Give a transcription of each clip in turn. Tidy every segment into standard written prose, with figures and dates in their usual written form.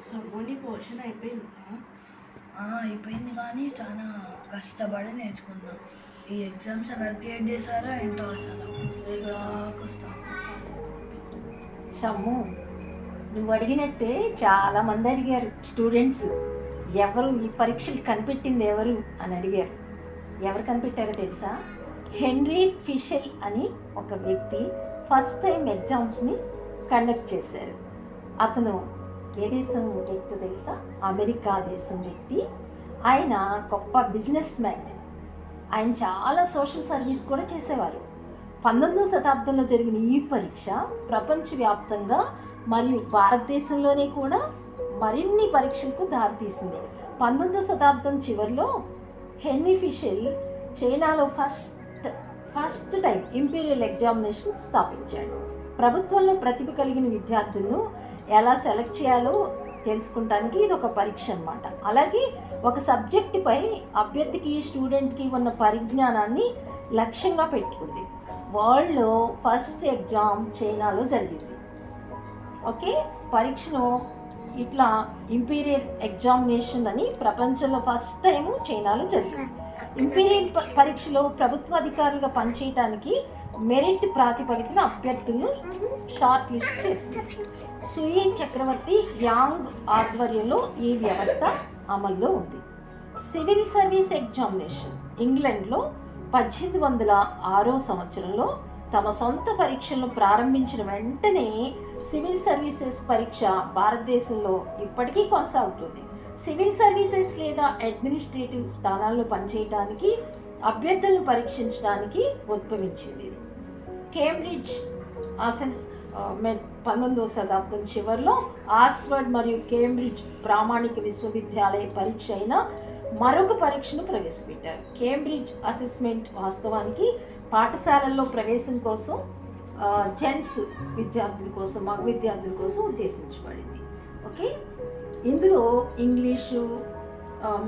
సబ్బుని పోషణ అయిపోయిందా? అయిపోయింది కానీ చాలా కష్టపడి నేర్చుకున్నాం. ఈ ఎగ్జామ్స్ ఎవరు క్రియేట్ చేశారో ఏంటో అసలు వస్తాం. షమ్ము, నువ్వు అడిగినట్టే చాలామంది అడిగారు స్టూడెంట్స్, ఎవరు ఈ పరీక్షలు కనిపెట్టింది ఎవరు అని అడిగారు. ఎవరు కనిపెట్టారో తెలుసా? హెన్రీ ఫిషెల్ అని ఒక వ్యక్తి ఫస్ట్ టైం ఎగ్జామ్స్ని కండక్ట్ చేశారు. అతను ఏ దేశం వ్యక్తి తెలుసా? అమెరికా దేశం వ్యక్తి. ఆయన గొప్ప బిజినెస్ మ్యాన్. ఆయన చాలా సోషల్ సర్వీస్ కూడా చేసేవారు. 19వ శతాబ్దంలో జరిగిన ఈ పరీక్ష ప్రపంచవ్యాప్తంగా మరియు భారతదేశంలోనే కూడా మరిన్ని పరీక్షలకు దారితీసింది. 19వ శతాబ్దం చివరిలో హెన్రీ ఫిషెల్ చైనాలో ఫస్ట్ టైం ఇంపీరియల్ ఎగ్జామినేషన్ స్థాపించాడు. ప్రభుత్వంలో ప్రతిభ కలిగిన విద్యార్థులను ఎలా సెలెక్ట్ చేయాలో తెలుసుకుంటానికి ఇది ఒక పరీక్ష అన్నమాట. అలాగే ఒక సబ్జెక్టుపై అభ్యర్థికి స్టూడెంట్కి ఉన్న పరిజ్ఞానాన్ని లక్ష్యంగా పెట్టుకుంది. వరల్డ్లో ఫస్ట్ ఎగ్జామ్ చైనాలో జరిగింది. ఓకే, పరీక్షను ఇట్లా ఇంపీరియల్ ఎగ్జామినేషన్ అని ప్రపంచంలో ఫస్ట్ టైం చైనాలో జరిగింది. ఇంపీరియల్ పరీక్షలో ప్రభుత్వ అధికారులుగా పనిచేయడానికి మెరిట్ ప్రాతిపదికన అభ్యర్థులను షార్ట్ లిస్ట్ చేస్తుంది. సుయి చక్రవర్తి యాంగ్ ఆధ్వర్యంలో ఈ వ్యవస్థ అమల్లో ఉంది. సివిల్ సర్వీస్ ఎగ్జామినేషన్ ఇంగ్లాండ్లో 1806 సంవత్సరంలో తమ సొంత పరీక్షలను ప్రారంభించిన వెంటనే సివిల్ సర్వీసెస్ పరీక్ష భారతదేశంలో ఇప్పటికీ కొనసాగుతుంది. సివిల్ సర్వీసెస్ లేదా అడ్మినిస్ట్రేటివ్ స్థానాల్లో పనిచేయడానికి అభ్యర్థులను పరీక్షించడానికి ఉద్భవించింది. కేంబ్రిడ్జ్ 19వ శతాబ్దం చివరిలో ఆక్స్ఫర్డ్ మరియు కేంబ్రిడ్జ్ ప్రామాణిక విశ్వవిద్యాలయ పరీక్ష అయిన మరొక పరీక్షను ప్రవేశపెట్టారు. కేంబ్రిడ్జ్ అసెస్మెంట్ వాస్తవానికి పాఠశాలల్లో ప్రవేశం కోసం జెంట్స్ విద్యార్థుల కోసం, మగ విద్యార్థుల కోసం ఉద్దేశించబడింది. ఓకే, ఇందులో English,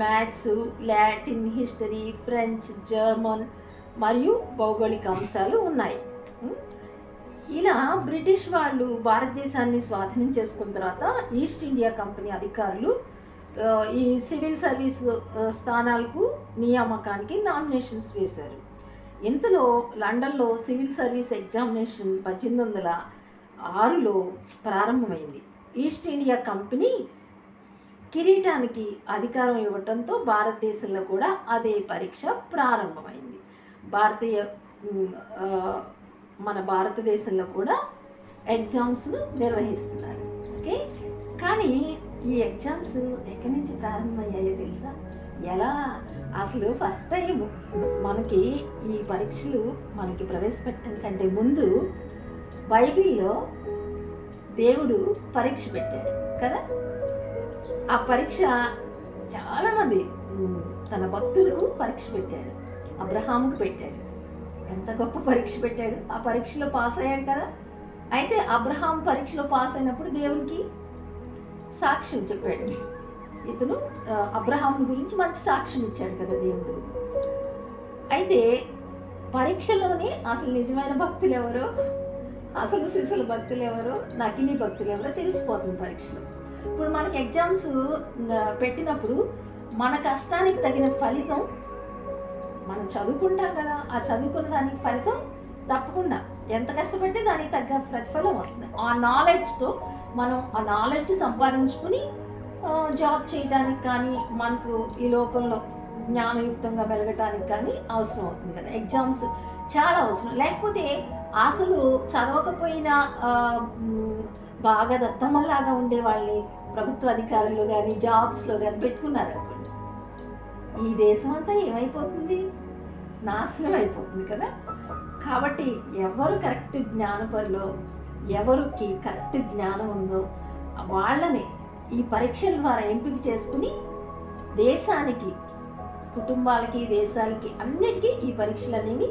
maths, Latin, history, French, German మరియు భౌగోళిక అంశాలు ఉన్నాయి. ఇలా బ్రిటిష్ వాళ్ళు భారతదేశాన్ని స్వాధీనం చేసుకున్న తర్వాత ఈస్ట్ ఇండియా కంపెనీ అధికారులు ఈ సివిల్ సర్వీస్ స్థానాలకు నియామకానికి నామినేషన్స్ వేశారు. ఇంతలో లండన్లో సివిల్ సర్వీస్ ఎగ్జామినేషన్ 1806లో ప్రారంభమైంది. ఈస్ట్ ఇండియా కంపెనీ కిరీటానికి అధికారం ఇవ్వటంతో భారతదేశంలో కూడా అదే పరీక్ష ప్రారంభమైంది. మన భారతదేశంలో కూడా ఎగ్జామ్స్ను నిర్వహిస్తున్నారు. ఓకే, కానీ ఈ ఎగ్జామ్స్ ఎక్కడి నుంచి ప్రారంభమయ్యాయో తెలుసా? ఎలా? అసలు ఫస్ట్ టైం మనకి ఈ పరీక్షలు మనకి ప్రవేశపెట్టడం కంటే ముందు బైబిల్లో దేవుడు పరీక్ష పెట్టాడు కదా. ఆ పరీక్ష చాలామంది తన భక్తులకు పరీక్ష పెట్టాడు. అబ్రహాముకు పెట్టాడు. ఎంత గొప్ప పరీక్ష పెట్టాడు! ఆ పరీక్షలో పాస్ అయ్యాడు కదా. అయితే అబ్రహాం పరీక్షలో పాస్ అయినప్పుడు దేవునికి సాక్ష్యం చెప్పాడు. ఇతను అబ్రహాం గురించి మంచి సాక్ష్యం ఇచ్చాడు కదా దేవుడు. అయితే పరీక్షలోనే అసలు నిజమైన భక్తులు ఎవరో, అసలు సిసల భక్తులు ఎవరో, నకిలీ భక్తులు ఎవరో తెలిసిపోతుంది పరీక్షలో. ఇప్పుడు మనకి ఎగ్జామ్స్ పెట్టినప్పుడు మన కష్టానికి తగిన ఫలితం మనం చదువుకుంటాం కదా, ఆ చదువుకున్న దానికి ఫలితం తప్పకుండా ఎంత కష్టపడితే దానికి తగ్గ ప్రతిఫలం వస్తుంది. ఆ నాలెడ్జ్తో మనం ఆ నాలెడ్జ్ సంపాదించుకుని జాబ్ చేయడానికి కానీ, మనకు ఈ లోకంలో జ్ఞానయుక్తంగా వెలగటానికి కానీ అవసరం అవుతుంది కదా. ఎగ్జామ్స్ చాలా అవసరం. లేకపోతే అసలు చదవకపోయినా బాగా దత్తమ్మలాగా ఉండే వాళ్ళని ప్రభుత్వ అధికారులు కానీ జాబ్స్లో కానీ పెట్టుకున్నారు అనుకోండి, ఈ దేశం అంతా ఏమైపోతుంది? నాశనం అయిపోతుంది కదా. కాబట్టి ఎవరు కరెక్ట్ జ్ఞానపరులో, ఎవరికి కరెక్ట్ జ్ఞానం ఉందో వాళ్ళని ఈ పరీక్షల ద్వారా ఎంపిక చేసుకుని దేశానికి, కుటుంబాలకి, దేశాలకి అన్నిటికీ ఈ పరీక్షలు అనేవి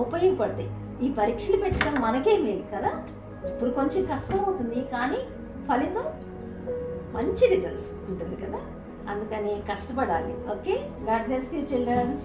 ఉపయోగపడతాయి. ఈ పరీక్షలు పెట్టడం మనకే మేలు కదా. ఇప్పుడు కొంచెం కష్టం అవుతుంది కానీ ఫలితం మంచి రిజల్ట్స్ ఉంటుంది కదా. అందుకని కష్టపడాలి. Okay, God bless you children's.